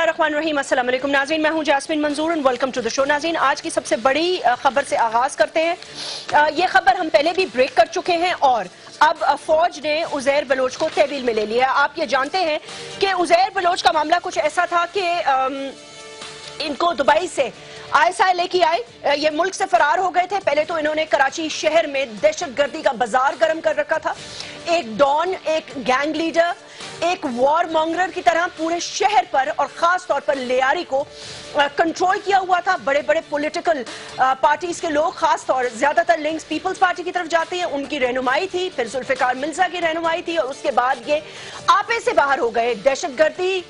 बिस्मिल्लाहिर्रहमानिर्रहीम। अस्सलाम वालेकुम नाज़रीन, मैं हूं Jasmeen Manzoor and welcome to the show. नाज़रीन, आज की सबसे बड़ी खबर से आगाज करते हैं। ये खबर हम पहले भी ब्रेक कर चुके हैं और अब फौज ने उज़ैर बलोच को तहवील में ले लिया। आप ये जानते हैं कि उज़ैर बलोच का मामला कुछ ऐसा था कि इनको दुबई से ISI लेके आए, ये मुल्क से फरार हो गए थे। पहले तो इन्होंने कराची शहर में दहशतगर्दी का बाजार गर्म कर रखा था। एक डॉन, एक गैंग लीडर, एक वॉर मॉन्गरर की तरह पूरे शहर पर और खास तौर पर लियारी को कंट्रोल किया हुआ था। बड़े बड़े पॉलिटिकल पार्टीज के लोग, खास तौर ज्यादातर लिंक्स पीपल्स पार्टी की तरफ जाते हैं, उनकी रहनुमाई थी, फिर जुल्फिकार मिर्जा की रहनुमाई थी और उसके बाद ये आपे से बाहर हो गए। दहशतगर्दी,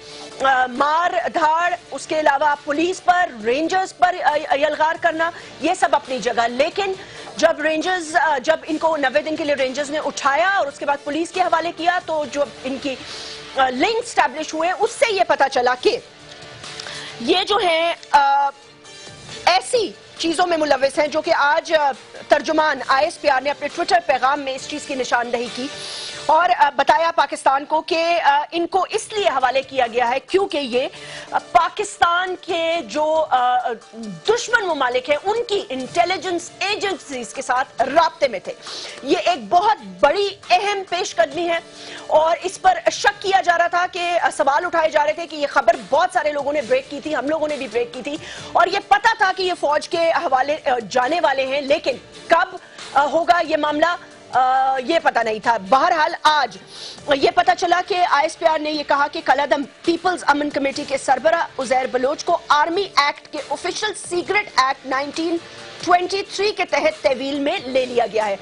मार धाड़, उसके अलावा पुलिस पर, रेंजर्स पर यलगार करना, ये सब अपनी जगह। लेकिन जब इनको 90 दिन के लिए रेंजर्स ने उठाया और उसके बाद पुलिस के हवाले किया, तो जो इनकी लिंक स्टैब्लिश हुए उससे ये पता चला कि ये जो है ऐसी चीजों में मुलविस हैं जो कि आज तर्जुमान ISPR ने अपने ट्विटर पैगाम में इस चीज की निशानदही की और बताया पाकिस्तान को कि इनको इसलिए हवाले किया गया है क्योंकि ये पाकिस्तान के जो दुश्मन मुमालिक हैं उनकी इंटेलिजेंस एजेंसीज के साथ राब्ते में थे। ये एक बहुत बड़ी अहम पेशकदमी है और इस पर शक किया जा रहा था कि सवाल उठाए जा रहे थे कि ये खबर बहुत सारे लोगों ने ब्रेक की थी, हम लोगों ने भी ब्रेक की थी और ये पता था कि ये फौज के हवाले जाने वाले हैं, लेकिन कब होगा ये मामला ये पता नहीं था। बहरहाल आज ये पता चला कि ISPR ने ये कहा कि कलअदम पीपल्स अमन कमेटी के सरबरा उज़ैर बलोच को आर्मी एक्ट के ऑफिशियल सीक्रेट एक्ट 1923 के तहत तहवील में ले लिया गया है।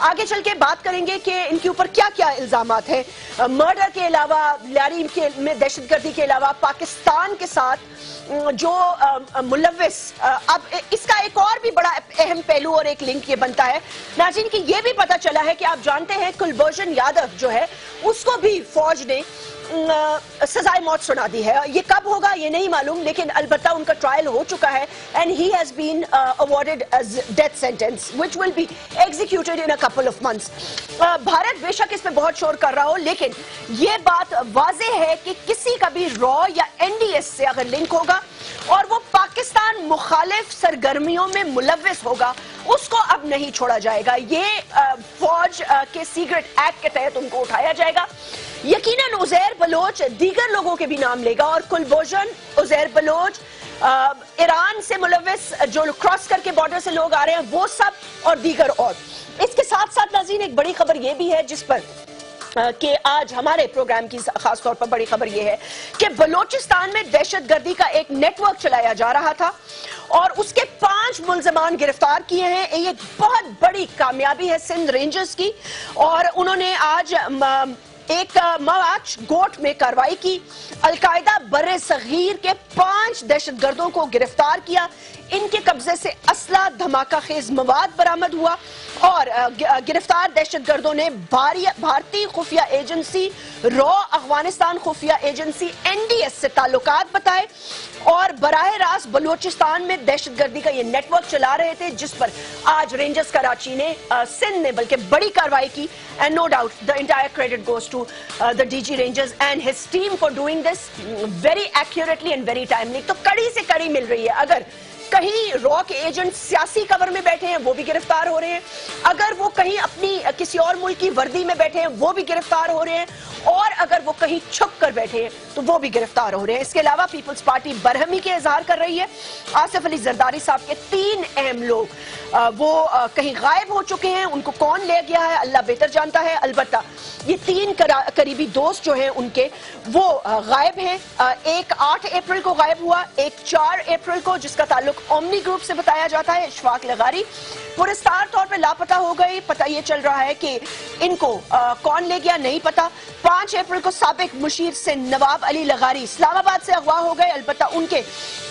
आगे चल के बात करेंगे कि इनके ऊपर क्या क्या इल्जामात हैं। मर्डर के अलावा, लियारी में दहशतगर्दी के अलावा पाकिस्तान के साथ जो मुलविस, अब इसका एक और भी बड़ा अहम पहलू और एक लिंक ये बनता है नाज़रीन कि ये भी पता चला है कि आप जानते हैं कुलभूषण यादव जो है उसको भी फौज ने सजाए मौत सुना दी है। ये कब होगा ये नहीं मालूम, लेकिन अलबत्ता उनका ट्रायल हो चुका है and he has been awarded death sentence which will be executed in a couple of months. Bharat बेशक इस पे बहुत शोर कर रहा हो, लेकिन ये बात वाज़ेह है कि किसी का भी रॉ या NDS से अगर लिंक होगा और वो पाकिस्तान मुखालिफ सरगर्मियों में मुलविस होगा, उसको अब नहीं छोड़ा जाएगा। ये फौज के सीक्रेट एक्ट के तहत उनको उठाया जाएगा। यकीनन उज़ैर बलोच दीगर लोगों के भी नाम लेगा और कुलभूषण, उज़ैर बलोच, ईरान से मुलविस जो क्रॉस करके बॉर्डर से लोग आ रहे हैं वो सब और दीगर और। इसके साथ साथ नाज़रीन एक बड़ी खबर ये भी है जिस पर कि आज हमारे प्रोग्राम की खास तौर पर बड़ी खबर यह है कि बलोचिस्तान में दहशतगर्दी का एक नेटवर्क चलाया जा रहा था और उसके 5 मुल्ज़मान गिरफ्तार किए हैं। ये बहुत बड़ी कामयाबी है सिंध रेंजर्स की और उन्होंने आज एक मार्च गोट में कार्रवाई की। अलकायदा बर्रे सगीर के 5 दहशतगर्दों को गिरफ्तार किया। इनके कब्जे से असला, धमाका खेज मवाद बरामद हुआ और गिरफ्तार दहशतगर्दों ने भारतीय खुफिया एजेंसी, रॉ, अफगानिस्तान खुफिया एजेंसी NDS से ताल्लुकात बताए और बराह रास्त बलूचिस्तान में दहशतगर्दी का ये नेटवर्क चला रहे थे, जिस पर आज रेंजर्स कराची ने, सिंध ने बल्कि बड़ी कार्रवाई की and no doubt the entire credit goes to the DG rangers and his team for doing this very accurately and very timely. तो कड़ी से कड़ी मिल रही है। अगर कहीं रॉ के एजेंट सियासी कवर में बैठे हैं वो भी गिरफ्तार हो रहे हैं, अगर वो कहीं अपनी किसी और मुल्क की वर्दी में बैठे हैं वो भी गिरफ्तार हो रहे हैं और अगर वो कहीं छुप कर बैठे हैं तो वो भी गिरफ्तार हो रहे हैं। इसके अलावा पीपल्स पार्टी बरहमी के इजहार कर रही है। आसिफ अली जरदारी साहब के 3 अहम लोग वो कहीं गायब हो चुके हैं, उनको कौन ले गया है अल्लाह बेहतर जानता है। अलबत्ता ये 3 करीबी दोस्त जो हैं उनके वो गायब हैं। एक 8 अप्रैल को गायब हुआ, एक 4 अप्रैल को जिसका ताल्लुक ओमनी ग्रुप से बताया जाता है। इशफाक लगारी पुरस्कार तौर पे लापता हो गई। पता ये चल रहा है कि इनको कौन ले गया नहीं पता। 5 अप्रैल को साबिक मुशीर से नवाब अली लगारी इस्लामाबाद से अगवा हो गए। अलबत्ता उनके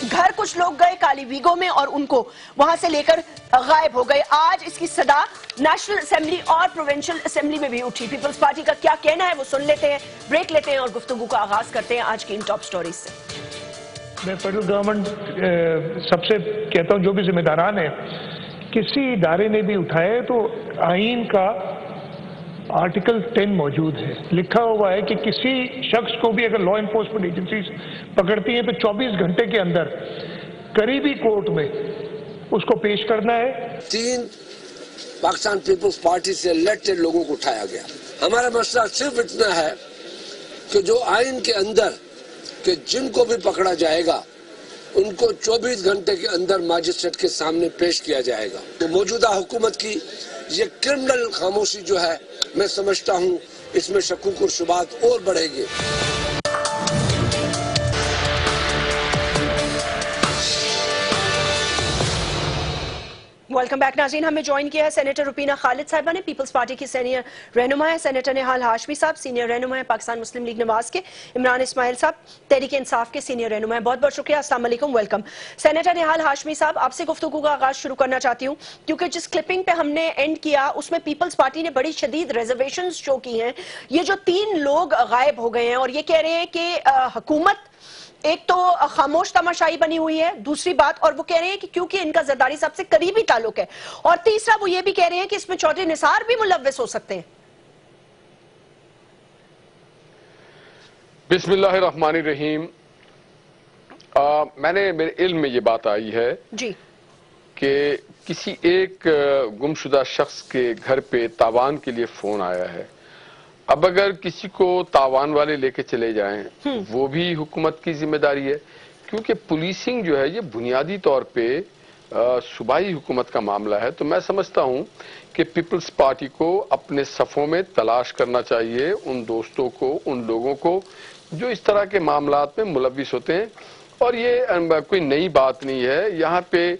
घर कुछ लोग गए काली वीगो में और उनको वहां से लेकर गायब हो गए। आज इसकी सदा नेशनल असेंबली और प्रोविंशियल असेंबली में भी उठी। पीपल्स पार्टी का क्या कहना है वो सुन लेते हैं, ब्रेक लेते हैं और गुफ्तगू का आगाज करते हैं आज की इन टॉप स्टोरीज से। मैं फेडरल गवर्नमेंट सबसे कहता हूं जो भी जिम्मेदारान है किसी इदारे ने भी उठाए तो आइन का आर्टिकल 10 मौजूद है। लिखा हुआ है कि किसी शख्स को भी अगर लॉ एनफोर्समेंट एजेंसीज पकड़ती हैं तो 24 घंटे के अंदर करीबी कोर्ट में उसको पेश करना है। 3 पाकिस्तान पीपल्स पार्टी से इलेक्टेड लोगों को उठाया गया। हमारा मसला सिर्फ इतना है कि जो आइन के अंदर कि जिनको भी पकड़ा जाएगा उनको 24 घंटे के अंदर मजिस्ट्रेट के सामने पेश किया जाएगा। तो मौजूदा हुकूमत की ये क्रिमिनल खामोशी जो है, मैं समझता हूँ इसमें शकूक और शुबात और बढ़ेगी। वेलकम बैक नाज़रीन, हमें ज्वाइन किया है सेनेटर रुपीना खालिद साहिबा ने, पीपल्स पार्टी की सीनियर रहनुमा है। सेनेटर निहाल हाशमी साहब सीनियर रहनुमा है पाकिस्तान मुस्लिम लीग नवाज के। इमरान इस्माइल साहब तहरीक इंसाफ के सीनियर रहनुमा है। बहुत बहुत शुक्रिया, अस्सलाम वालेकुम, वेलकम। सेनेटर निहाल हाशमी साहब, आपसे गुफ्तगू का आगाज शुरू करना चाहती हूँ क्योंकि जिस क्लिपिंग पे हमने एंड किया उसमें पीपल्स पार्टी ने बड़ी शदीद रिजर्वेशन शो की हैं। ये जो 3 लोग गायब हो गए हैं और ये कह रहे हैं कि हुकूमत एक तो खामोश तमाशाई बनी हुई है, दूसरी बात, और वो कह रहे हैं कि क्योंकि इनका जरदारी साहब से करीबी ताल्लुक है, और तीसरा वो ये भी कह रहे हैं कि इसमें चौधरी निसार भी मुलव्विस हो सकते हैं। बिस्मिल्लाहिर्रहमानिर्रहीम। मेरे इल्म में ये बात आई है जी कि किसी एक गुमशुदा शख्स के घर पे तावान के लिए फोन आया है। अब अगर किसी को तावान वाले लेके चले जाएं वो भी हुकूमत की जिम्मेदारी है, क्योंकि पुलिसिंग जो है ये बुनियादी तौर पे सूबाई हुकूमत का मामला है। तो मैं समझता हूं कि पीपल्स पार्टी को अपने सफ़ों में तलाश करना चाहिए उन दोस्तों को, उन लोगों को जो इस तरह के मामलात में मुलव्विस होते हैं। और ये कोई नई बात नहीं है, यहाँ पे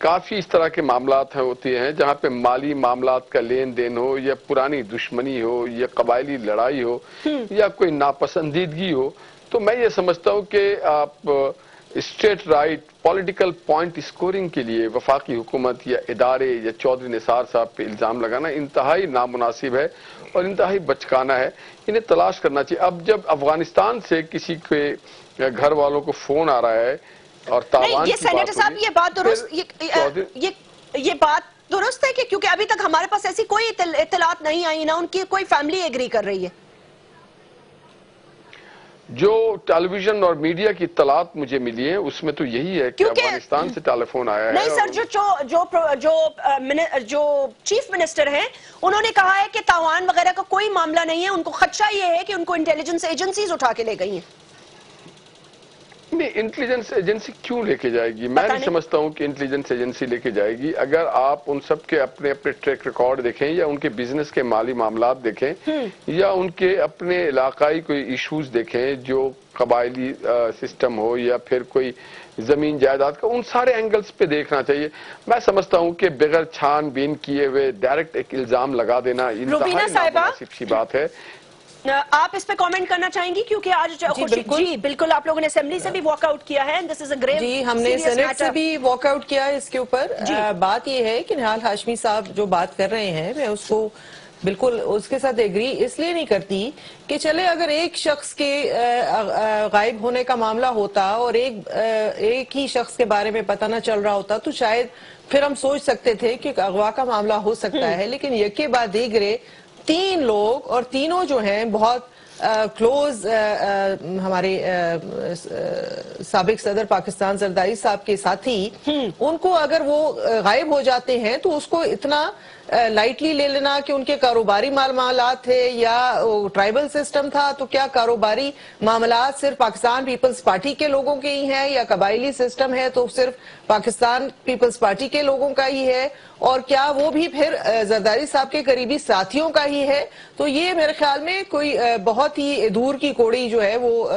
काफी इस तरह के मामलात होते हैं जहाँ पे माली मामलात का लेन देन हो, या पुरानी दुश्मनी हो, या कबायली लड़ाई हो, या कोई नापसंदीदगी हो। तो मैं ये समझता हूँ कि आप state right political point scoring के लिए वफाकी हुकूमत या इदारे या चौधरी निसार साहब पे इल्ज़ाम लगाना इंतहाई नामुनासिब है और इंतहाई बचकाना है। इन्हें तलाश करना चाहिए। अब जब अफगानिस्तान से किसी के घर वालों को फोन आ रहा है और तावान ये सेनेटर साहब ये बात दुरुस्त, ये बात दुरुस्त है कि क्योंकि अभी तक हमारे पास ऐसी कोई इत्तलात नहीं आई, ना उनकी कोई फैमिली एग्री कर रही है। जो टेलीविजन और मीडिया की इत्तलात मुझे मिली है उसमें तो यही है कि अफगानिस्तान से टेलीफोन आया है। नहीं सर, जो चीफ मिनिस्टर हैं उन्होंने कहा है कि तावान वगैरह का कोई मामला नहीं है, उनको खदशा ये है कि उनको इंटेलिजेंस एजेंसीज उठा के ले गई हैं। नहीं, इंटेलिजेंस एजेंसी क्यों लेके जाएगी? मैं नहीं समझता हूं कि इंटेलिजेंस एजेंसी लेके जाएगी। अगर आप उन सब के अपने अपने ट्रैक रिकॉर्ड देखें, या उनके बिजनेस के माली मामलात देखें, या उनके अपने इलाकाई कोई इश्यूज देखें जो कबायली सिस्टम हो या फिर कोई जमीन जायदाद का, उन सारे एंगल्स पे देखना चाहिए। मैं समझता हूं कि बगैर छानबीन किए हुए डायरेक्ट एक इल्जाम लगा देना इंतहाई नामुनासिब सी बात है। आप इस पे कमेंट करना चाहेंगी क्योंकि आज जी बिल्कुल आप लोगों ने असेंबली से भी वॉकआउट किया है। दिस इज अ ग्रेव, जी हमने सेनेट से भी वॉकआउट किया है इसके ऊपर। बात ये है कि निहाल हाशमी साहब जो बात कर रहे हैं मैं उसको बिल्कुल उसके साथ एग्री इसलिए नहीं करती कि चले अगर एक शख्स के गायब होने का मामला होता और एक ही शख्स के बारे में पता न चल रहा होता तो शायद फिर हम सोच सकते थे कि अगवा का मामला हो सकता है। लेकिन यके बाद दीगरे 3 लोग, और तीनों जो हैं बहुत क्लोज हमारे साबिक सदर पाकिस्तान जरदारी साहब के साथी, उनको अगर वो गायब हो जाते हैं तो उसको इतना लाइटली ले लेना कि उनके कारोबारी मामलात थे या ट्राइबल सिस्टम था, तो क्या कारोबारी मामलात सिर्फ पाकिस्तान पीपल्स पार्टी के लोगों के ही हैं, या कबायली सिस्टम है तो सिर्फ पाकिस्तान पीपल्स पार्टी के लोगों का ही है, और क्या वो भी फिर जरदारी साहब के करीबी साथियों का ही है? तो ये मेरे ख्याल में कोई बहुत ही दूर की कोड़ी जो है वो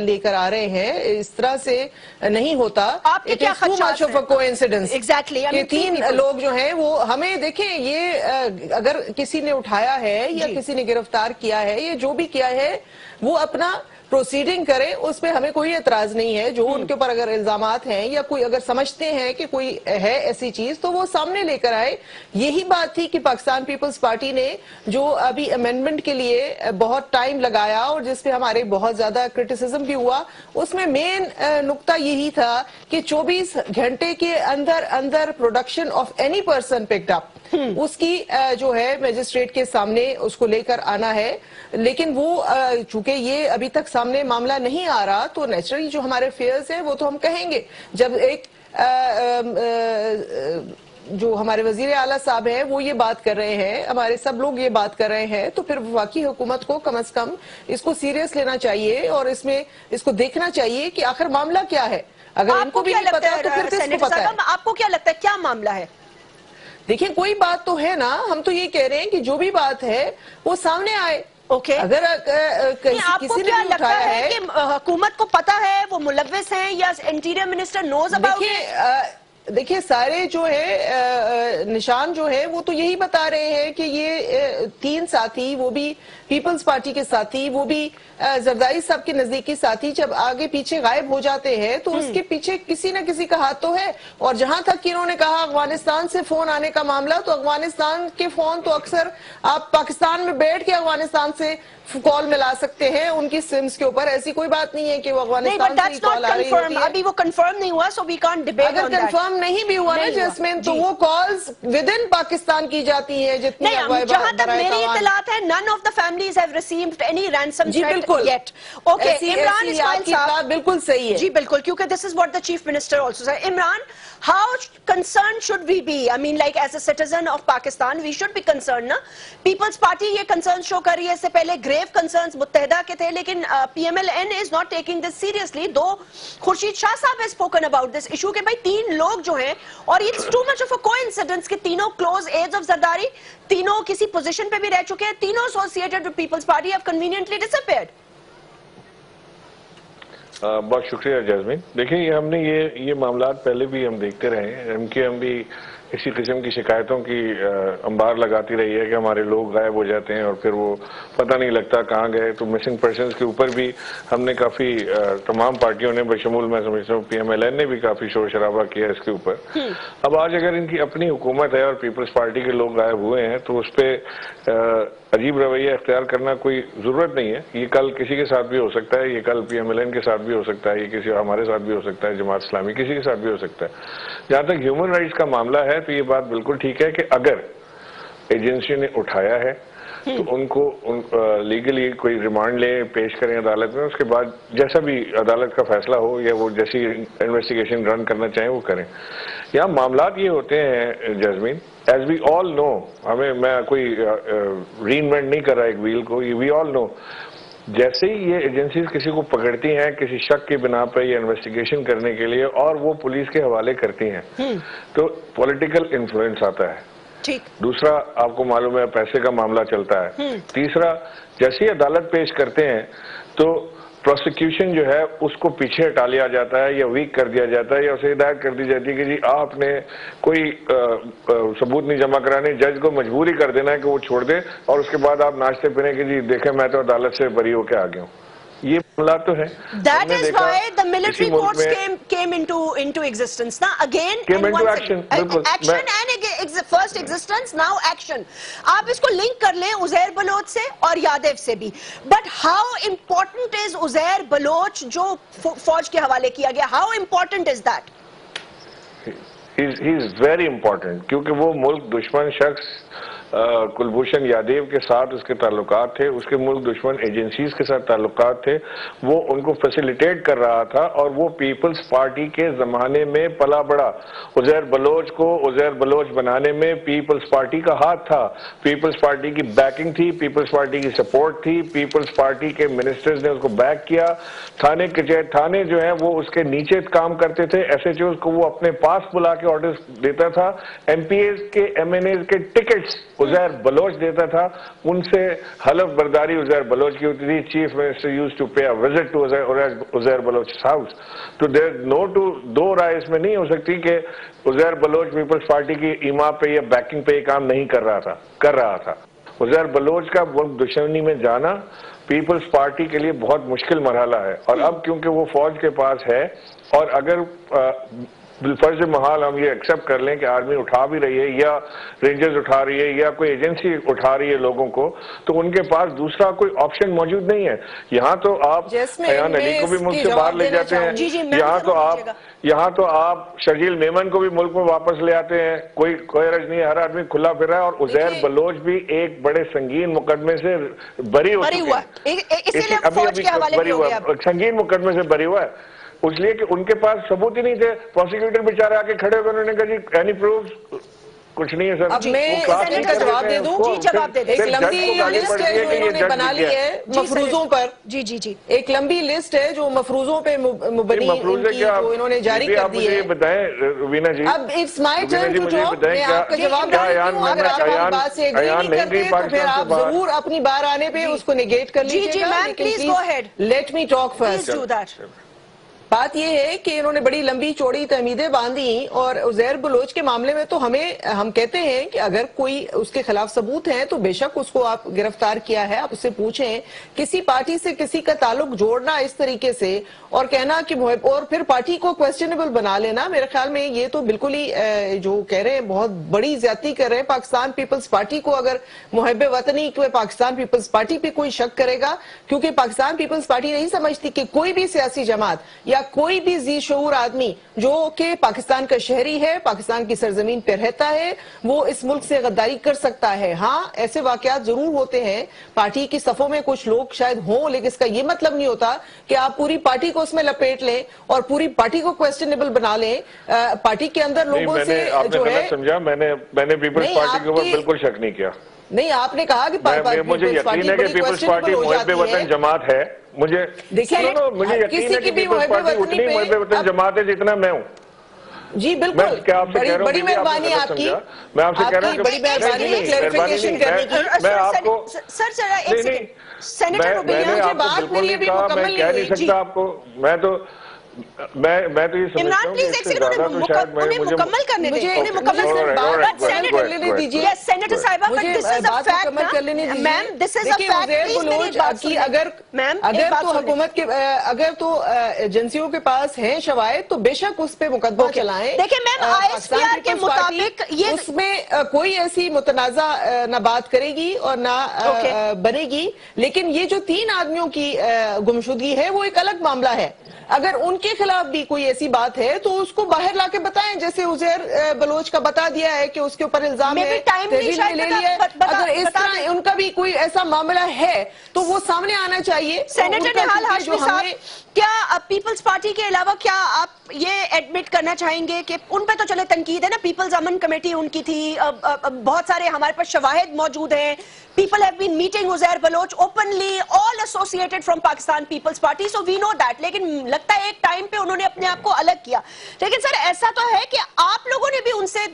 लेकर आ रहे हैं। इस तरह से नहीं होता। It is too much of a coincidence exactly कि 3 लोग जो हैं वो हमें देखें, ये अगर किसी ने उठाया है या किसी ने गिरफ्तार किया है, ये जो भी किया है वो अपना प्रोसीडिंग करें, उसमें हमें कोई एतराज नहीं है। जो उनके ऊपर अगर इल्जामात हैं या कोई अगर समझते हैं कि कोई है ऐसी चीज तो वो सामने लेकर आए। यही बात थी कि पाकिस्तान पीपल्स पार्टी ने जो अभी अमेंडमेंट के लिए बहुत टाइम लगाया और जिसपे हमारे बहुत ज्यादा क्रिटिसिज्म भी हुआ, उसमें मेन नुक्ता यही था कि 24 घंटे के अंदर अंदर production of any person picked up, उसकी जो है मैजिस्ट्रेट के सामने उसको लेकर आना है। लेकिन वो चूंकि ये अभी तक सामने मामला नहीं आ रहा, तो नेचुरली जो हमारे फेयर्स हैं वो तो हम कहेंगे। जब एक जो हमारे वजीर आला साहब हैं वो ये बात कर रहे हैं, हमारे सब लोग ये बात कर रहे हैं, तो फिर वफाकी हुकूमत को कम से कम इसको सीरियस लेना चाहिए और इसको देखना चाहिए कि आखिर मामला क्या है। अगर इनको भी नहीं पता तो फिर किसको पता है? आपको क्या लगता है क्या मामला है? देखिए, कोई बात तो है ना, हम तो ये कह रहे हैं कि जो भी बात है वो सामने आए। ओके, अगर आपको किसी क्या ने लगता उठाया है कि हुकूमत को पता है, वो मुलव्विस हैं, या interior minister knows about it? देखिए सारे जो है निशान जो है वो तो यही बता रहे हैं कि ये 3 साथी, वो भी पीपल्स पार्टी के साथी, वो भी जरदारी साहब के नजदीकी साथी, जब आगे पीछे गायब हो जाते हैं तो उसके पीछे किसी न किसी का हाथ तो है। और जहां तक कि इन्होंने कहा अफगानिस्तान से फोन आने का मामला, तो अफगानिस्तान के फोन तो अक्सर आप पाकिस्तान में बैठ के अफगानिस्तान से कॉल मिला सकते हैं उनकी सिम्स के ऊपर। ऐसी कोई बात नहीं है कि वो अफगानिस्तान से कॉल आ रही होती है। अभी वो कंफर्म नहीं हुआ, so we can't debate on that. अगर कंफर्म नहीं भी हुआ ना जैस्मिन, तो वो कॉल्स विद इन पाकिस्तान की जाती है जितनी। जहां तक मेरी इत्तलात है, none of the families have received any ransom threat yet. Okay, Imran Ismail साहब बिल्कुल सही है जी, बिल्कुल, क्योंकि this is what the chief minister also said. Imran, how concerned should we be? I mean, like as a citizen of Pakistan, we should be concerned, ना? People's Party ये concern show कर रही है, इससे पहले grave concerns मुत्तहिदा के थे, लेकिन PMLN is not taking this seriously. दो खुर्शीद शाह साहब has spoken about this issue कि भाई 3 लोग जो हैं, और it's too much of a coincidence कि तीनों close aides of जरदारी, तीनों किसी पोजीशन पे भी रह चुके हैं, तीनों associated with People's Party have conveniently disappeared. बहुत शुक्रिया जैस्मिन। देखिए, हमने ये मामलात पहले भी हम देखते रहे हैं। MKM भी इसी किस्म की शिकायतों की अंबार लगाती रही है कि हमारे लोग गायब हो जाते हैं और फिर वो पता नहीं लगता कहाँ गए। तो मिसिंग पर्सनस के ऊपर भी हमने काफ़ी तमाम पार्टियों ने, बशमूल मैं समझता हूँ PMLN ने भी काफ़ी शोर शराबा किया इसके ऊपर। अब आज अगर इनकी अपनी हुकूमत है और पीपल्स पार्टी के लोग गायब हुए हैं, तो उस पर अजीब रवैया इख्तियार करना कोई ज़रूरत नहीं है। ये कल किसी के साथ भी हो सकता है, ये कल PMLN के साथ भी हो सकता है, ये किसी हमारे साथ भी हो सकता है, जमात इस्लामी किसी के साथ भी हो सकता है। जहाँ तक ह्यूमन राइट्स का मामला है, तो ये बात बिल्कुल ठीक है कि अगर एजेंसी ने उठाया है तो उनको लीगली कोई रिमांड ले, पेश करें अदालत में, उसके बाद जैसा भी अदालत का फैसला हो या वो जैसी इन्वेस्टिगेशन रन करना चाहें वो करें। यहाँ मामलात ये होते हैं Jasmeen, as we all know, मैं कोई रीइन्वेंट नहीं कर रहा एक व्हील को, वी ऑल नो, जैसे ही ये एजेंसीज किसी को पकड़ती हैं किसी शक की बिना पर या इन्वेस्टिगेशन करने के लिए और वो पुलिस के हवाले करती हैं, तो पॉलिटिकल इन्फ्लुएंस आता है। ठीक। दूसरा, आपको मालूम है पैसे का मामला चलता है। तीसरा, जैसे ही अदालत पेश करते हैं तो प्रोसिक्यूशन जो है उसको पीछे हटा लिया जाता है या वीक कर दिया जाता है या उसे हिदायत कर दी जाती है कि जी आपने कोई सबूत नहीं जमा कराने, जज को मजबूरी कर देना है कि वो छोड़ दे और उसके बाद आप नाचते फिरें कि जी देखें मैं तो अदालत से बरी होके आ गया हूँ। ये मामला तो है। That is why the military courts came into existence. Now again, came into action. Action and first existence, now action. आप इसको लिंक कर लें उज़ैर बलोच से और यादव से भी. But how important is Uzair Baloch जो फौज के हवाले किया गया? How important is that? He is very important क्योंकि वो मुल्क दुश्मन शख्स कुलभूषण यादव के साथ उसके ताल्लुकात थे, उसके मुल्क दुश्मन एजेंसीज के साथ ताल्लुकात थे, वो उनको फैसिलिटेट कर रहा था और वो पीपल्स पार्टी के जमाने में पला बड़ा। उज़ैर बलोच को उज़ैर बलोच बनाने में पीपल्स पार्टी का हाथ था, पीपल्स पार्टी की बैकिंग थी, पीपल्स पार्टी की सपोर्ट थी, पीपल्स पार्टी के मिनिस्टर्स ने उसको बैक किया। थाने जो है वो उसके नीचे काम करते थे, SHOs को वो अपने पास बुला के ऑर्डर्स देता था, MPAs के MNAs के टिकट्स उज़ैर बलोच देता था, उनसे हलफ बर्दारी उज़ैर बलोच की होती थी। Chief minister used to pay a visit to Uzair Baloch house. तो देयर दो राय इसमें नहीं हो सकती कि उज़ैर बलोच पीपल्स पार्टी की ईमा पे या बैकिंग पे ये काम नहीं कर रहा था। उज़ैर बलोच का मुल्क दुश्मनी में जाना पीपल्स पार्टी के लिए बहुत मुश्किल मरहला है और अब क्योंकि वो फौज के पास है और अगर बिलफर्ज महाल हम ये एक्सेप्ट कर लें कि आर्मी उठा भी रही है या रेंजर्स उठा रही है या कोई एजेंसी उठा रही है लोगों को, तो उनके पास दूसरा कोई ऑप्शन मौजूद नहीं है। यहाँ तो आप अयान अली को भी मुल्क से बाहर ले जाते हैं, यहाँ तो आप शर्जील मेमन को भी मुल्क में वापस ले आते हैं, कोई अर्ज नहीं है, हर आदमी खुला फिर रहा है। और उजैर बलोच भी एक बड़े संगीन मुकदमे से बरी हो चुके हैं, अभी बरी हुआ, संगीन मुकदमे से बरी हुआ है, इसलिए कि उनके पास सबूत ही नहीं थे। प्रोसिक्यूटर बेचारे आके खड़े होकर उन्होंने कहा जी एनी प्रूफ कुछ नहीं है सर। अब मैं सेनेटर का जवाब दे दूं। जी जवाब दे दें। एक लंबी लिस्ट है जो इन्होंने बना ली है मफरूजों पर। जी एक लंबी लिस्ट है जो मफरूजों पे मुबनी जो इन्होंने जारी कर दी है। बताएं रुबीना जी, अब it's my turn to talk. मैं आपका जवाब दे रही हूं, अगर आप हमारी बात से एग्री नहीं करते तो फिर आप जरूर अपनी बार आने पे उसको नेगेट कर लीजिएगा। Let me talk first. बात यह है कि इन्होंने बड़ी लंबी चौड़ी तहमीदें बांधी और उजैर बलोच के मामले में तो हम कहते हैं कि अगर कोई उसके खिलाफ सबूत है तो बेशक उसको आप गिरफ्तार किया है, आप उससे पूछें। किसी पार्टी से किसी का ताल्लुक जोड़ना इस तरीके से और कहना कि और फिर पार्टी को क्वेश्चनेबल बना लेना, मेरे ख्याल में ये तो बिल्कुल ही जो कह रहे हैं बहुत बड़ी ज्यादती कर रहे हैं। पाकिस्तान पीपल्स पार्टी को अगर मुहब्बे वतनी को पाकिस्तान पीपल्स पार्टी पे कोई शक करेगा, क्योंकि पाकिस्तान पीपल्स पार्टी नहीं समझती कि कोई भी सियासी जमात या कोई भी जी शऊर आदमी जो कि पाकिस्तान का शहरी है, पाकिस्तान की सरजमीन पर रहता है, वो इस मुल्क से गद्दारी कर सकता है। हाँ, ऐसे वाकयात जरूर होते हैं, पार्टी की सफों में कुछ लोग शायद हों, लेकिन इसका ये मतलब नहीं होता कि आप पूरी पार्टी को उसमें लपेट लें और पूरी पार्टी को क्वेश्चनेबल बना लें। पार्टी के अंदर लोगों से जो है समझा, मैंने पीपल्स पार्टी के ऊपर बिल्कुल शक नहीं किया। नहीं, आपने कहा कि मुझे यकीन है कि पीपल्स पार्टी मुहब्बे वतन जमात है। मुझे देखिए मुझे यकीन है कि पीपल्स पार्टी उतनी मुहब्बे वतन जमात है जितना मैं हूँ। जी बिल्कुल, बड़ी मेहरबानी आपकी। मैं आपसे कह रहा हूँ बड़ी मेहरबानी क्लैरिफिकेशन करने की। मैं आपको सर जरा एक सेकंड, सेनेटर मैंने बात मेरी अभी मुकम्मल नहीं कह नहीं सकता आपको। मैं तो ये इमरान प्लीज एक सेकंड उन्हें मुकम्मल करने दीजिए, उन्हें मुकम्मल करने दीजिए। सेनेटर साहिबा, but this is a fact ma'am, this is a fact कि अगर तो हुकूमत के अगर तो एजेंसियों के पास हैं शवाहिद तो बेशक उस पे मुकदमा चलाएं। देखिए मैम, आईएसपीआर के मुताबिक ये उसमें कोई ऐसी मुतनाजा न बात करेगी और ना बनेगी, लेकिन ये जो 3 आदमियों की गुमशुदगी है वो एक अलग मामला है। अगर उनके खिलाफ भी कोई ऐसी बात है तो उसको बाहर लाके बताएं, जैसे उजैर बलोच का बता दिया है कि उसके ऊपर इल्जाम है, तहवील में ले लिया। अगर इस तरह उनका भी कोई ऐसा मामला है तो वो सामने आना चाहिए। सेनेटर निहाल हाशमी साहब, क्या पीपल्स पार्टी के अलावा क्या आप ये एडमिट करना चाहेंगे कि उन पे तो चले तनकीद है ना, पीपल्स अमन कमेटी उनकी थी, बहुत सारे हमारे पास शवाहिद मौजूद हैं, people have been meeting Uzair Baloch openly, all associated from Pakistan People's Party, so we know that। लेकिन लगता है एक टाइम पे उन्होंने अपने आप को अलग किया। लेकिन सर ऐसा तो है कि आप लोगों ने भी उनसे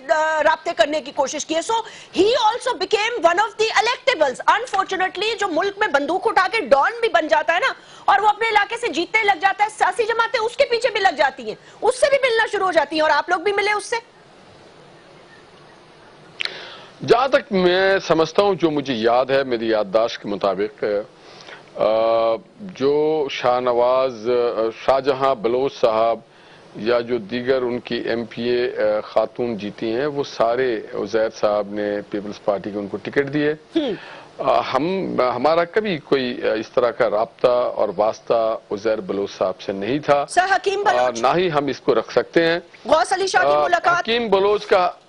राब्ते करने की कोशिश की है, so he also became one of the electables। Unfortunately जो मुल्क में बंदूक उठा के डॉन भी बन जाता है ना और वो अपने इलाके से जीतने लग जाता है, सियासी जमातें उसके पीछे भी लग जाती हैं, उससे भी मिलना शुरू हो जाती हैं, और आप लोग भी मिले उससे। जहां तक मैं समझता हूं, जो मुझे याद है मेरी याददाश्त के मुताबिक, जो शाहजहां बलोच साहब या जो दीगर उनकी एमपीए खातून जीती हैं, वो सारे उजैर साहब ने पीपल्स पार्टी के उनको टिकट दिए। हमारा कभी कोई इस तरह का राब्ता और वास्ता उजैर बलोच साहब से नहीं था। सर हकीम बलोच, ना ही हम इसको रख सकते हैं। गौस अली शाह की मुलाकात, हकीम बलोच का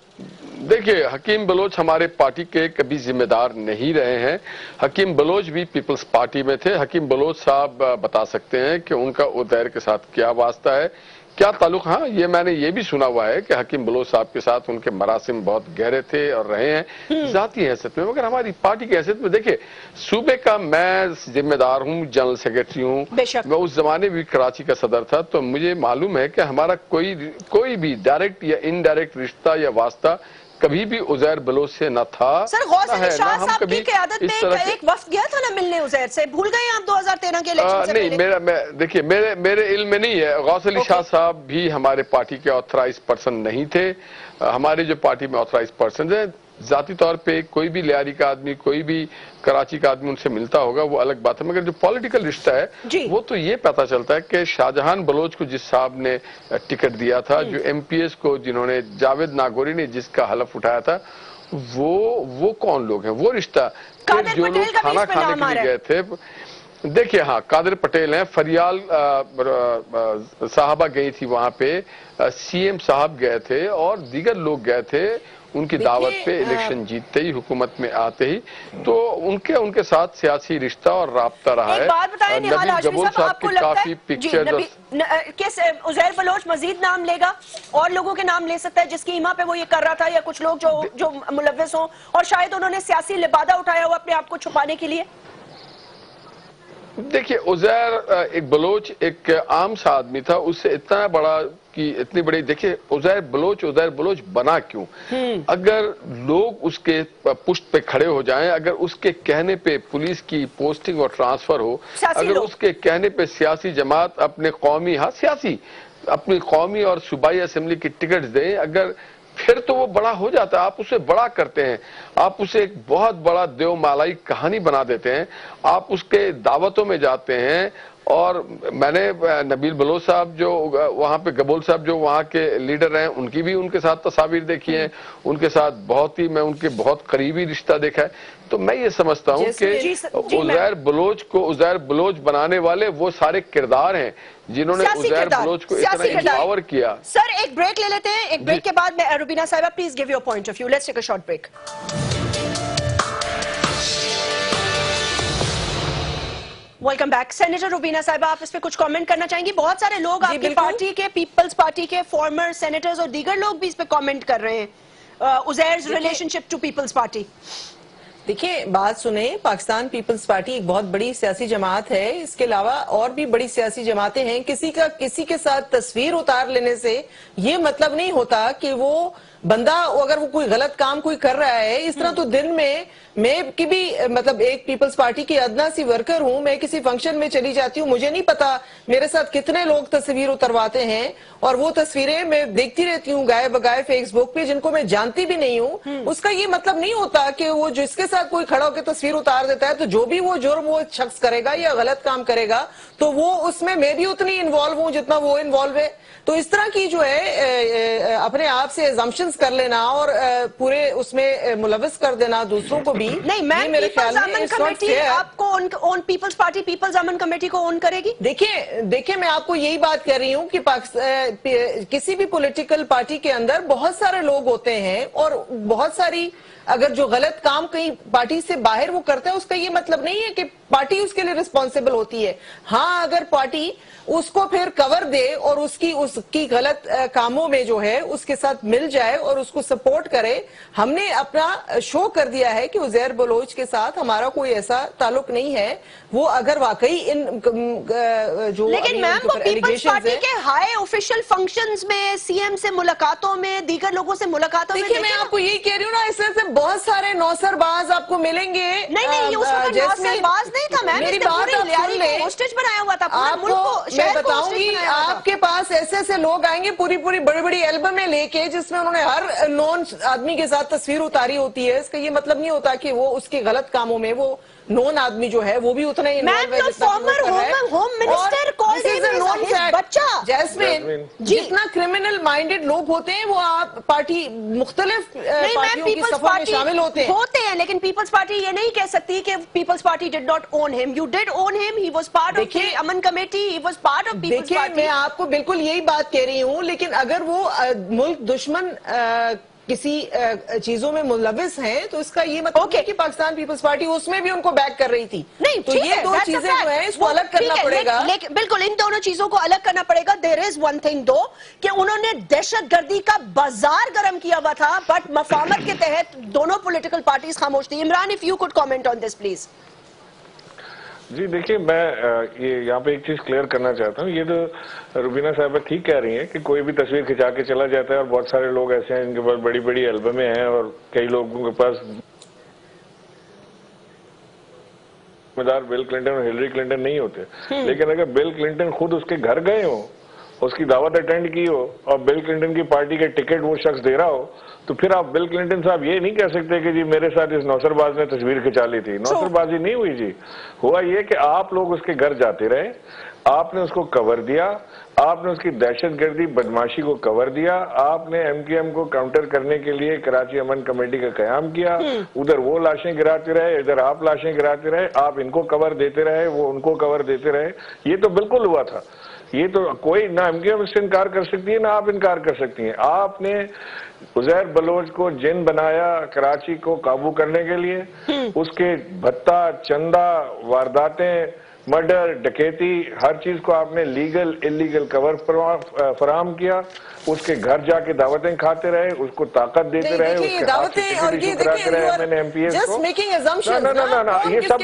देखिए, हकीम बलोच हमारे पार्टी के कभी जिम्मेदार नहीं रहे हैं। हकीम बलोच भी पीपल्स पार्टी में थे। हकीम बलोच साहब बता सकते हैं कि उनका उदैर के साथ क्या वास्ता है, क्या ताल्लुक। हाँ, ये मैंने ये भी सुना हुआ है कि हकीम बलोच साहब के साथ उनके मरासिम बहुत गहरे थे और रहे हैं जाती हैसियत में, मगर हमारी पार्टी की हैसियत में देखिए, सूबे का मैं जिम्मेदार हूँ, जनरल सेक्रेटरी हूँ, मैं उस जमाने भी कराची का सदर था, तो मुझे मालूम है कि हमारा कोई भी डायरेक्ट या इनडायरेक्ट रिश्ता या वास्ता कभी भी उजैर बलोच से न था। सर गौस अली शाह साहब की क़यादत में एक वफ्द गया था ना मिलने उजैर से, भूल गए आप 2013 के इलेक्शन से नहीं, देखिए मेरे इल्म में नहीं है। गौस अली शाह साहब भी हमारे पार्टी के ऑथराइज पर्सन नहीं थे। हमारे जो पार्टी में ऑथराइज पर्सन है ذاتی طور پہ کوئی بھی لیاری کا آدمی، کوئی بھی کراچی کا آدمی ان سے ملتا ہوگا، وہ الگ بات ہے، مگر جو پولیٹیکل رشتہ ہے وہ تو یہ پتا چلتا ہے کہ شاہجہان بلوچ کو جس صاحب نے ٹکٹ دیا تھا، جو ایم پی ایس کو جنہوں نے، جاوید ناگوری نے جس کا حلف اٹھایا تھا، وہ کون لوگ ہیں، وہ رشتہ جو لوگ کھانا کھانے کے لیے گئے تھے. دیکھیے ہاں، قادر پٹیل ہیں، فریال صاحبہ گئی تھی وہاں پہ، سی ایم صاحب گئے تھے اور دیگر لوگ گئے تھے ان کی دعوت پہ، الیکشن جیتتے ہی، حکومت میں آتے ہی، تو ان کے ساتھ سیاسی رشتہ اور رابطہ رہا ہے. ایک بات بتائیں نہال ہاشمی صاحب، آپ کو لگتا ہے کہ عزیر بلوچ مزید نام لے گا اور لوگوں کے نام لے سکتا ہے جس کی ایما پہ وہ یہ کر رہا تھا، یا کچھ لوگ جو ملوث ہوں اور شاید انہوں نے سیاسی لبادہ اٹھایا ہوا اپنے آپ کو چھپانے کے لیے؟ دیکھیے، عزیر ایک بلوچ ایک عام سا آدمی تھا، اس سے اتنا بڑا اتنی بڑی، دیکھیے عزیر بلوچ بنا کیوں؟ اگر لوگ اس کے پشت پہ کھڑے ہو جائیں، اگر اس کے کہنے پہ پولیس کی پوسٹنگ اور ٹرانسفر ہو، اگر اس کے کہنے پہ سیاسی جماعت اپنے اپنی قومی اور صوبائی اسمبلی کی ٹکٹ دیں، اگر پھر تو وہ بڑا ہو جاتا ہے. آپ اسے بڑا کرتے ہیں، آپ اسے ایک بہت بڑا دیو مالائی کہانی بنا دیتے ہیں، آپ اس کے دعوتوں میں جاتے ہیں. اور میں نے نبیل بلوچ صاحب جو وہاں پہ، گبول صاحب جو وہاں کے لیڈر ہیں، ان کی بھی ان کے ساتھ تصاویر دیکھی ہیں، ان کے ساتھ میں ان کے بہت قریبی رشتہ دیکھا ہے. تو میں یہ سمجھتا ہوں کہ عزیر بلوچ بنانے والے وہ سارے کردار ہیں جنہوں نے عزیر بلوچ کو اتنا امپاور کیا. سر ایک بریک لے لیتے ہیں، ایک بریک کے بعد میں روبینہ صاحبہ please give your point of view. Let's take a short break. Welcome back. Senator Rubina صاحبہ، آپ اس پہ کچھ کامنٹ کرنا چاہیں گی؟ بہت سارے لوگ آپ کی پارٹی کے، پیپلز پارٹی کے فارمر سینیٹرز اور دیگر لوگ بھی اس پہ کامنٹ کر رہے ہیں، عزیر's relationship to Peoples Party. دیکھیں، بات سنیں، پاکستان پیپلز پارٹی ایک بہت بڑی سیاسی جماعت ہے. اس کے علاوہ اور بھی بڑی سیاسی جماعتیں ہیں. کسی کے ساتھ تصویر اتار لینے سے یہ مطلب نہیں ہوتا کہ وہ بندہ، اگر وہ کوئی غلط کام کوئی کر رہا ہے، اس طرح تو دن میں کی بھی مطلب ایک پیپلز پارٹی کی ادنا سی ورکر ہوں، میں کسی فنکشن میں چلی جاتی ہوں، مجھے نہیں پتا میرے ساتھ کتنے لوگ تصویر اترواتے ہیں، اور وہ تصویریں میں دیکھتی رہتی ہوں گائے بگائے فیس بک پہ، جن کو میں جانتی بھی نہیں ہوں. اس کا یہ مطلب نہیں ہوتا کہ وہ جس کے ساتھ کوئی کھڑا ہو کے تصویر اتار دیتا ہے تو جو بھی وہ جرم وہ شخص کرے گا یا غلط کام کرے گا تو وہ اس میں بھی اتنی انوالو ہوں جتنا وہ انوالو ہے. تو اس طرح کی جو ہے اپنے آپ سے assumptions کر لینا اور پورے اس میں ملوث کر دینا دوسروں کو بھی، نہیں میم، میرے خیال پیپلز امن میں کمیٹی آپ کو اون پیپلز پارٹی پیپلز امن کمیٹی کو اون کرے گی؟ دیکھیں میں آپ کو یہی بات کہہ رہی ہوں کہ کسی بھی پولیٹیکل پارٹی کے اندر بہت سارے لوگ ہوتے ہیں، اور بہت ساری اگر جو غلط کام کہیں پارٹی سے باہر وہ کرتا ہے، اس کا یہ مطلب نہیں ہے کہ پارٹی اس کے لیے ریسپانسیبل ہوتی ہے. ہاں، اگر پارٹی اس کو پھر کور دے اور اس کی غلط کاموں میں جو ہے اس کے ساتھ مل جائے اور اس کو سپورٹ کرے. ہم نے اپنا شو کر دیا ہے کہ عزیر بلوچ کے ساتھ ہمارا کوئی ایسا تعلق نہیں ہے. وہ اگر واقعی ان جو لیکن میم، وہ پیپلز پارٹی کے ہائی آفیشل فنکشنز میں، سی ایم سے ملاقاتوں میں، دیگر لوگوں سے ملاقاتوں میں، دیکھیں میں آپ کو یہی کہہ رہی ہوں نا، اس سے بہت سارے نوسر باز آپ کو ملیں گے. نہیں، اس وقت نوسر باز نہیں تھا میم، میری بات آپ سن لیں، ہوسٹیج بنایا ہوا تھا پورے ملک کو. میں بتاؤں گی، آپ کے پاس ایسے لوگ آئیں گے پوری بڑی البمیں لے کے، جس میں انہوں نے ہر نون آدمی کے ساتھ تصویر اتاری ہوتی ہے. اس کا یہ مطلب نہیں ہوتا کہ وہ اس کے غلط کاموں میں وہ نون آدمی جو ہے وہ بھی اتنا ہی انوالو ہے جتنا فارمر ہوم منسٹر کالڈ ہم بچہ. جیسمین، جتنا کرمنل مائنڈڈ لوگ ہوتے ہیں وہ آپ پارٹی مختلف پارٹیوں کی صفوں میں شامل ہوتے ہیں، لیکن پیپلز پارٹی یہ نہیں کہہ سکتی کہ Peoples Party did not own him. You did own him. He was part of the Aman committee, he was part of Peoples Party. میں آپ کو بالکل یہی بات کہہ رہی ہوں، لیکن اگر وہ ملک دشمن کسی چیزوں میں ملوث ہیں تو اس کا یہ مطلب ہے کہ پاکستان پیپلز پارٹی اس میں بھی ان کو بیک کر رہی تھی. نہیں، تو یہ دو چیزیں جو ہیں اس کو الگ کرنا پڑے گا. بالکل ان دونوں چیزوں کو الگ کرنا پڑے گا. دیر از ون تھنگ دو کہ انہوں نے دہشت گردی کا بازار گرم کیا ہوا تھا، بٹ مفاہمت کے تحت دونوں پولیٹیکل پارٹیز خاموش تھی. Imran, if you could comment on this please. جی دیکھیے، میں یہاں پہ ایک چیز کلیئر کرنا چاہتا ہوں. یہ تو روبینہ صاحبہ ٹھیک کہہ رہی ہیں کہ کوئی بھی تصویر کھچا کے چلا جاتا ہے، اور بہت سارے لوگ ایسے ہیں جن کے پاس بڑی البمیں ہیں، اور کئی لوگوں کے پاس بل کلنٹن اور ہلری کلنٹن نہیں ہوتے. لیکن اگر بل کلنٹن خود اس کے گھر گئے ہوں उसकी दावत अटेंड की हो और बिल क्लिंटन की पार्टी के टिकट वो शख्स दे रहा हो, तो फिर आप बिल क्लिंटन साहब ये नहीं कह सकते कि जी मेरे साथ इस नौसरबाज ने तस्वीर खिंचा ली थी। नौसरबाजी नहीं हुई जी। हुआ ये कि आप लोग उसके घर जाते रहे, आपने उसको कवर दिया, आपने उसकी दहशतगर्दी बदमाशी को कवर दिया, आपने एमकेएम को काउंटर करने के लिए कराची अमन कमेटी का कयाम किया, उधर वो लाशें गिराते रहे, इधर आप लाशें गिराते रहे, आप इनको कवर देते रहे, वो उनको कवर देते रहे। ये तो बिल्कुल हुआ था। ये तो कोई ना एमकेएम इससे इनकार कर सकती है ना आप इनकार कर सकती हैं। आपने उज़ैर बलोच को जिन बनाया कराची को काबू करने के लिए, उसके भत्ता, चंदा, वारदातें, मर्डर, डकैती, हर चीज को आपने लीगल इलीगल कवर फराहम किया। उसके घर जाके दावतें खाते रहे, उसको ताकत देते रहे, उसके दावतें और ये कराते रहे मैंने एमपीएस को। जस्ट मेकिंग असम्पशंस ना, ये सब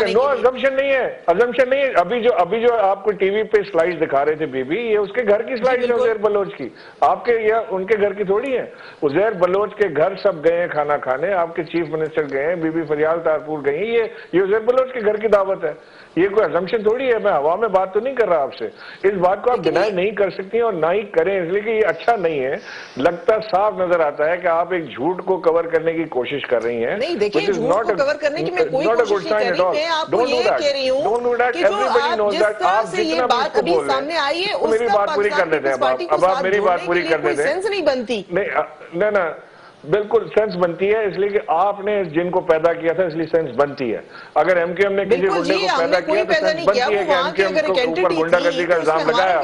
नो असम्पशन नहीं है, असम्पशन नहीं है। अभी जो आपको टीवी पे स्लाइड्स दिखा रहे थे बीबी, ये उसके घर की स्लाइड्स है उज़ैर बलोच की, आपके या उनके घर की थोड़ी है। उज़ैर बलोच के घर सब गए हैं खाना खाने, आपके चीफ मिनिस्टर गए हैं, बीबी फरियाल तारपुर गई, ये उज़ैर बलोच के घर की दावत है। ये कोई असम्पशन थोड़ी है। मैं हवा में बात तो नहीं कर रहा आपसे। इस बात को आप डिनाई नहीं कर सकती और ना ही करें, इसलिए कि ये अच्छा नहीं है। लगता साफ नजर आता है कि आप एक झूठ को कवर करने की कोशिश कर रही हैं। नहीं, देखिए, झूठ को कवर करने की मैं कोई कोशिश नहीं कर रही। मैं आपको ये कह रही हूं कि जो आप जिस तरह से ये बात अभी सामने आई है, मेरी बात पूरी कर देते हैं। अब आप मेरी बात पूरी कर देते हैं। सेंस नहीं बनती। नहीं ना, बिल्कुल सेंस बनती है, इसलिए कि आपने इस जिन को पैदा किया था, इसलिए सेंस बनती है। अगर एमकेएम ने किसी गुंडे को पैदा किया तो सेंस बनती है कि एमकेएम को ऊपर गुंडागर्दी का इल्जाम लगाया।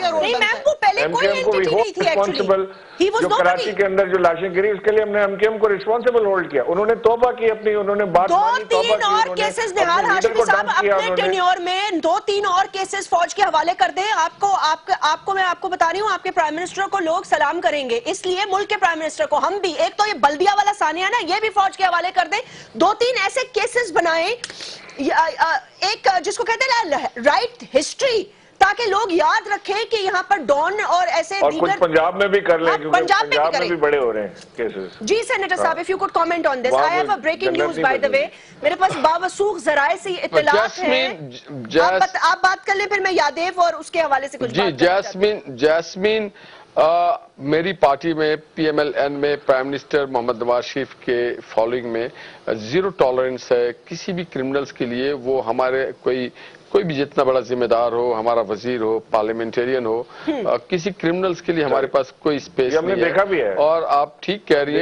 एमकेएम को भी होल्ड रिस्पॉन्सिबल, जो कराची के अंदर जो लाशें गिरी उसके लिए हमने एमकेएम को रिस्पॉन्सिबल होल्ड किया। उन्होंने तौबा की अपनी, उन्होंने बात मानी, तौबा की, और केसेस निहाल हाशमी साहब अपने टेन्योर में 2-3 और केसेस फौज के हवाले कर दें। मैं आपको बता रही हूँ, आपके प्राइम मिनिस्टर को लोग सलाम करेंगे, इसलिए मुल्क के प्राइम मिनिस्टर को हम भी, एक तो ये बल्दिया वाला सानिया ना, ये भी फौज के हवाले कर दें। 2-3 ऐसे केसेस बनाए, एक जिसको कहते हैं राइट हिस्ट्री, ताकि लोग याद रखें कि यहाँ पर डॉन और ऐसे और कुछ पंजाब में भी कर लें, क्योंकि पंजाब में भी बड़े हो रहे हैं केसेस। जी सेनेटर साहब, if you could comment on this. I have a breaking news by the way, मेरे पास बावसूख जराए से इत्तलात है। आप बात कर लें, फिर मैं यादेव और उसके हवाले से कुछ जी। जैस्मीन मेरी पार्टी में पीएमएलएन में प्राइम मिनिस्टर मोहम्मद नवाज शरीफ के फॉलोइंग में जीरो टॉलरेंस है किसी भी क्रिमिनल्स के लिए। वो हमारे कोई भी जितना बड़ा जिम्मेदार हो, हमारा वजीर हो, पार्लियामेंटेरियन हो, किसी क्रिमिनल्स के लिए हमारे पास कोई स्पेस नहीं है। देखा भी है। और आप ठीक कह रही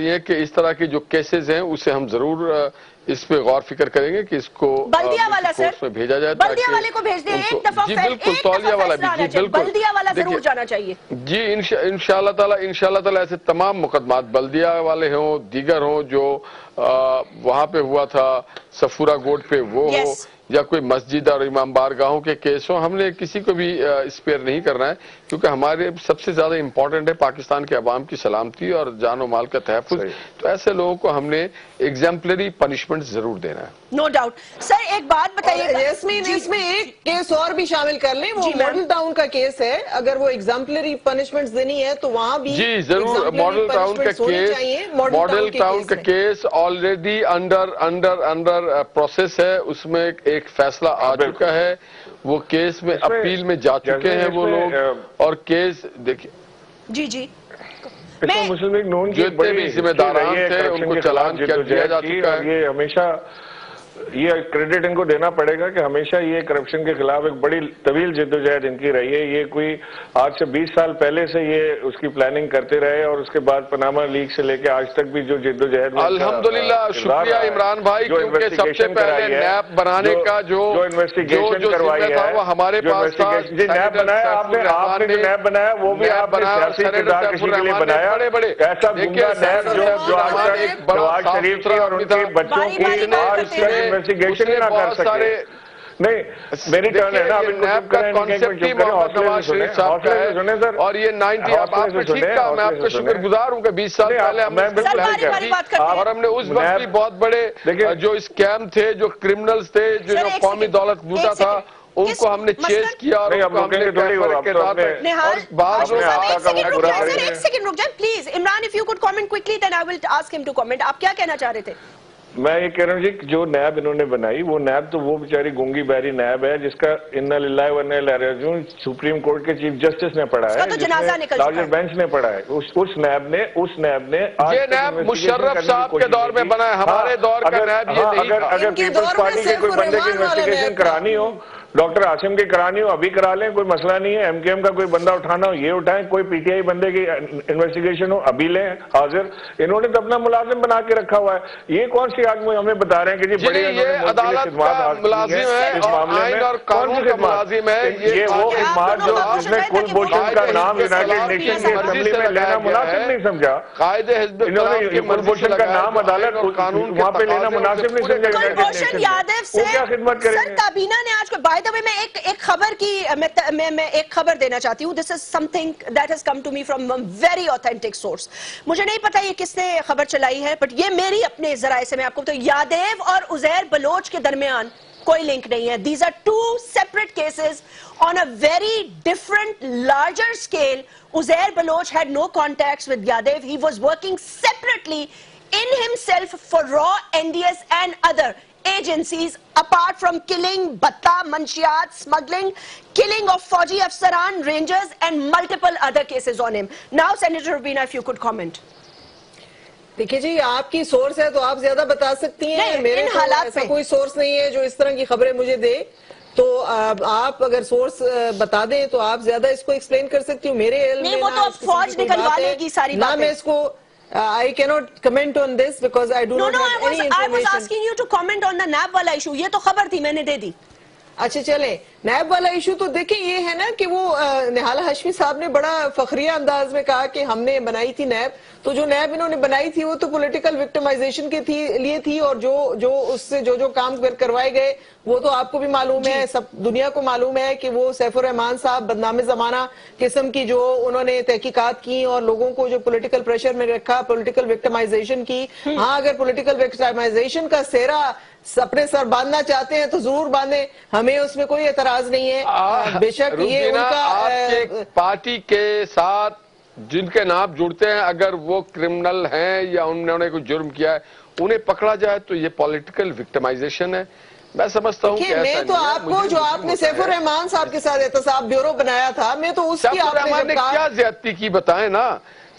हैं, कि इस तरह के जो केसेस हैं उसे हम जरूर इस पे गौर फिक्र करेंगे कि इसको बल्दिया वाला सर में भेजा जाए। बल्दिया वाले को भेज दें एक दफा। जी बिल्कुल, तौलिया वाला भी, जी बिल्कुल, बल्दिया वाला जरूर जाना चाहिए। जी इंशाअल्लाह ताला ऐसे तमाम मुकदमात बल्दिया वाले हों, दीगर हों, जो वहां पे हुआ था सफूरा गोड पे वो हो, या कोई मस्जिद और इमाम बारगाहों के केस हो, हमने किसी को भी स्पेयर नहीं करना है, क्योंकि हमारे सबसे ज्यादा इंपॉर्टेंट है पाकिस्तान के अवाम की सलामती और जान और माल का तहफ़्फ़ुज़। तो ऐसे लोगों को हमने एग्जाम्पलरी पनिशमेंट जरूर देना है। No doubt. सर एक बात बताइए, इसमें एक केस और भी शामिल कर लें, वो मॉडल टाउन का केस है। अगर वो एग्जाम्पलरी पनिशमेंट देनी है तो वहां भी जी जरूर मॉडल टाउन का केस, मॉडल टाउन का केस ऑलरेडी अंडर प्रोसेस है। उसमें एक फैसला आ चुका है, वो केस में अपील में जा चुके हैं वो लोग, और केस देखिए जी मुस्लिम लीग नून जो भी जिम्मेदार थे उनको चालान किया जा चुका है। ये हमेशा ये क्रेडिट इनको देना पड़ेगा कि हमेशा ये करप्शन के खिलाफ एक बड़ी तवील जिद्दोजहद इनकी रही है। ये कोई आज से 20 साल पहले से ये उसकी प्लानिंग करते रहे, और उसके बाद पनामा लीग से लेके आज तक भी जो जिद्दोजहद, अल्हम्दुलिल्लाह, शुक्रिया इमरान भाई, क्योंकि सबसे पहले नैप बनाने का जो इन्वेस्टिगेशन करवाई है वो हमारे पास था। नैप बनाया आपने जो नैप बनाया वो भी आपने सियासी किरदार किसी के लिए बनाया। ऐसा गुंडा नैप जो आज तक नवाज शरीफ की और उनके बच्चों की इन्वेस्टिगेशन ना कर सके। नहीं, मेरी टर्न है ना, आप नैब का कॉन्सेप्ट ही मोहम्मद नवाज शरीफ साहब का है, और ये 90 आपने ठीक कहा, मैं आपका शुक्रगुजार हूँ कि 20 साल पहले हमने प्लान किया और हमने उस वक्त भी बहुत बड़े जो स्कैम थे, जो क्रिमिनल्स थे, जो कौमी दौलत लूटा था, उनको हमने चेज किया और हमने एक सेकंड रुक जाए please. Imran, if you could comment quickly then I will ask him to comment. आप क्या कहना चाह रहे थे? मैं ये कह रहा हूँ जी जो नैब इन्होंने बनाई वो नैब तो वो बेचारी गूंगी बहरी नैब है जिसका इन्ना लिल्लाहि व इन्ना इलैहि राजिऊन सुप्रीम कोर्ट के चीफ जस्टिस ने पढ़ा है, लार्जर बेंच ने पढ़ा है। उस नैब ने ये नैब मुशर्रफ साहब के दौर में बना है, हमारे दौर का नैब ये नहीं। अगर पीपल्स पार्टी के कोई बंदे की इन्वेस्टिगेशन करानी हो, डॉक्टर आसिम की करानी हो, अभी करा लें, कोई मसला नहीं है। एमकेएम का कोई बंदा उठाना हो ये उठाएं, कोई पीटीआई बंदे की इन्वेस्टिगेशन हो अभी लें हाजिर। इन्होंने तो अपना मुलाजिम बना के रखा हुआ है। ये कौन सी आदमी हमें बता रहे हैं कि जी बड़ी ये अदालत का मुलाजिम है और आइन और कानून का मुलाजिम है। ये वो खिदमत जो जिसने कुलभूषण का नाम यूनाइटेड नेशन की असेंबली में लेना मुनासिब नहीं समझा, इन्होंने कुलभूषण का नाम अदालत कानून वहाँ पे लेना मुनासिब नहीं समझा यूनाइटेड नेशन यादव से। वो क्या खिदमत करेंगे? काबीना ने आज बाय द वे मैं एक खबर की मैं एक खबर देना चाहती हूँ। This is something that has come to me from very authentic source. मुझे नहीं पता ये किसने खबर चलाई है, बट ये मेरी अपने जराए से मैं आपको तो यादेव और उजैर बलोच के दरमियान कोई लिंक नहीं है। These are two separate cases on a very different larger scale. Uzair Baloch had no contacts with Yadav, he was working separately in himself for raw NDS and other agencies apart from killing, batta, manshiyat, smuggling, killing of Fauji Afsaran, Rangers and multiple other cases on him. Now Senator Rubina, if you could comment. देखिए जी, आपकी source है तो आप ज्यादा बता सकती हैं। मेरे इन तो हालात ऐसा में कोई सोर्स नहीं है जो इस तरह की खबरें मुझे दे। तो आप अगर सोर्स बता दें तो आप ज्यादा इसको एक्सप्लेन कर सकती हूँ। मेरे इल्म में वो तो अब फौज निकलवा लेगी सारी ना, बातें। मैं इसको I cannot comment on this because I do not have any information. I was asking you to comment on the NAB वाला issue. ये तो खबर थी, मैंने दे दी। अच्छा चले, नैब वाला इशू तो देखिए ये है ना कि वो निहाला हाशमी साहब ने बड़ा फखरिया अंदाज में कहा कि हमने बनाई थी नैब। तो जो नैब इन्होंने बनाई थी वो तो पॉलिटिकल विक्टिमाइजेशन के लिए थी, और जो उससे जो काम करवाए गए वो तो आपको भी मालूम है, सब दुनिया को मालूम है कि वो सैफुर रहमान साहब बदनामे जमाना किस्म की जो उन्होंने तहकीकात की और लोगों को जो पॉलिटिकल प्रेशर में रखा, पॉलिटिकल विक्टिमाइजेशन की। हाँ, अगर पॉलिटिकल विक्टिमाइजेशन का सेहरा अपने सर बांधना चाहते हैं तो जरूर बांधे, हमें उसमें कोई एतराज नहीं है। बेशक ये उनका आपके पार्टी के साथ जिनके नाम जुड़ते हैं अगर वो क्रिमिनल हैं या उन्होंने कोई जुर्म किया है उन्हें पकड़ा जाए तो ये पॉलिटिकल विक्टिमाइजेशन है। मैं समझता हूँ मैं तो आपको जो आपने सैफुर रहमान साहब के साथ एहतसाब ब्यूरो बनाया था, मैं तो उसकी सैफुर रहमान ने क्या ज्यादती की बताएं ना।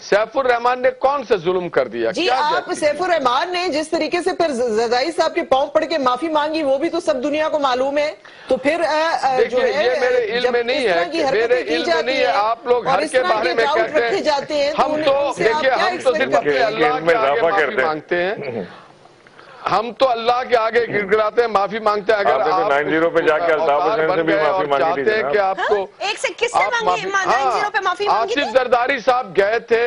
सैफुर रहमान ने कौन सा जुल्म कर दिया? जी आप सैफुर रहमान ने जिस तरीके से फिर जरदारी साहब के पांव पड़ के माफी मांगी वो भी तो सब दुनिया को मालूम है। तो फिर देखिए ये मेरे इल्म में नहीं है, मेरे इल्म में नहीं है। आप लोग हर के बारे में कहते जाते हैं। हम तो देखिए हम तो सिर्फ अपने अल्लाह के आगे माफी मांगते हैं, हम तो अल्लाह के आगे गिड़गिड़ाते हैं, माफी मांगते हैं। अगर आप 90 पे जाके अल्ताफ हुसैन से भी माफी मांगी थी कि आपको एक से किससे मांगी 90 पे माफी मांगी थी? आसिफ जरदारी साहब गए थे,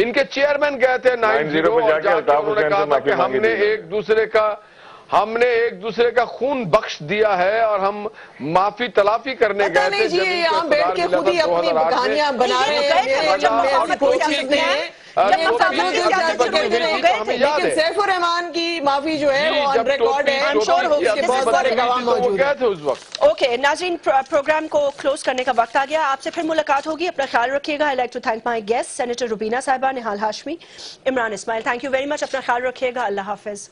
इनके चेयरमैन गए थे 90 पे जाके अल्ताफ हुसैन से माफी मांगी। हमने एक दूसरे का खून बख्श दिया है और हम माफी तलाफी करने गए थे। जी यहाँ बैठ के खुद ही अपनी कहानियां बना रहे हैं। लेकिन सैफुर रहमान की माफी जो है वो ऑन रिकॉर्ड है, उसके बहुत सारे गवाह मौजूद हैं उस वक्त। ओके नाज़रीन, प्रोग्राम को क्लोज करने का वक्त आ गया। आपसे फिर मुलाकात होगी, अपना ख्याल रखिएगा। I like to thank my guest senator Rubina Sahiba, Nihal Hashmi, Imran Ismail. Thank you very much, अपना ख्याल रखिएगा। अल्लाह हाफिज।